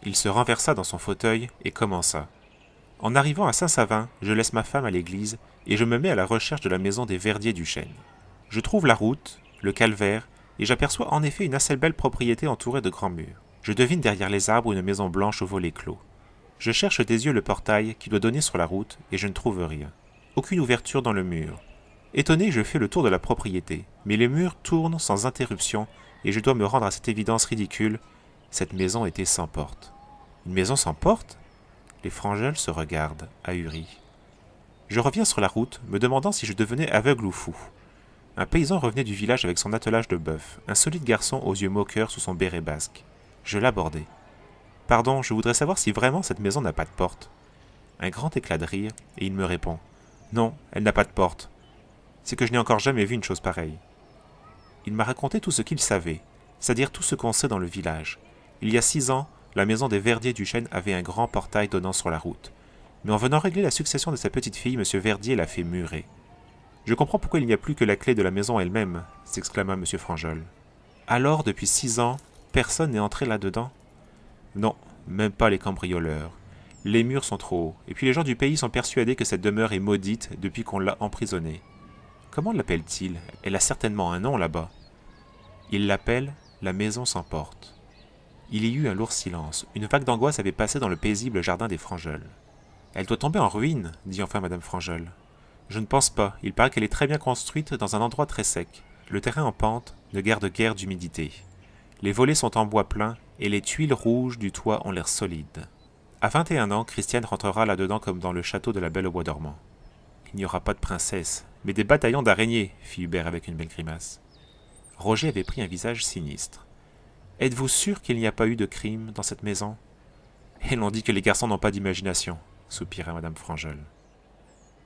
Il se renversa dans son fauteuil et commença. En arrivant à Saint-Savin, je laisse ma femme à l'église et je me mets à la recherche de la maison des Verdier du Chêne. Je trouve la route, le calvaire, et j'aperçois en effet une assez belle propriété entourée de grands murs. Je devine derrière les arbres une maison blanche aux volets clos. Je cherche des yeux le portail qui doit donner sur la route et je ne trouve rien. Aucune ouverture dans le mur. Étonné, je fais le tour de la propriété, mais les murs tournent sans interruption et je dois me rendre à cette évidence ridicule. Cette maison était sans porte. Une maison sans porte? Les Frangel se regardent, ahuris. Je reviens sur la route, me demandant si je devenais aveugle ou fou. Un paysan revenait du village avec son attelage de bœuf, un solide garçon aux yeux moqueurs sous son béret basque. Je l'abordai. Pardon, je voudrais savoir si vraiment cette maison n'a pas de porte. Un grand éclat de rire, et il me répond. Non, elle n'a pas de porte. C'est que je n'ai encore jamais vu une chose pareille. Il m'a raconté tout ce qu'il savait, c'est-à-dire tout ce qu'on sait dans le village. Il y a 6 ans, la maison des Verdier du Chêne avait un grand portail donnant sur la route. Mais en venant régler la succession de sa petite fille, M. Verdier l'a fait murer. Je comprends pourquoi il n'y a plus que la clé de la maison elle-même, s'exclama M. Franjol. Alors, depuis 6 ans, personne n'est entré là-dedans? Non, même pas les cambrioleurs. Les murs sont trop hauts, et puis les gens du pays sont persuadés que cette demeure est maudite depuis qu'on l'a emprisonnée. Comment l'appelle-t-il? Elle a certainement un nom là-bas. Il l'appelle la maison sans porte. Il y eut un lourd silence. Une vague d'angoisse avait passé dans le paisible jardin des Franjol. Elle doit tomber en ruine, dit enfin madame Franjol. Je ne pense pas. Il paraît qu'elle est très bien construite dans un endroit très sec. Le terrain en pente ne garde guère d'humidité. Les volets sont en bois plein et les tuiles rouges du toit ont l'air solides. À 21 ans, Christiane rentrera là-dedans comme dans le château de la Belle au bois dormant. Il n'y aura pas de princesse, mais des bataillons d'araignées, fit Hubert avec une belle grimace. Roger avait pris un visage sinistre. Êtes-vous sûr qu'il n'y a pas eu de crime dans cette maison? Et l'on dit que les garçons n'ont pas d'imagination, soupira madame Franjol.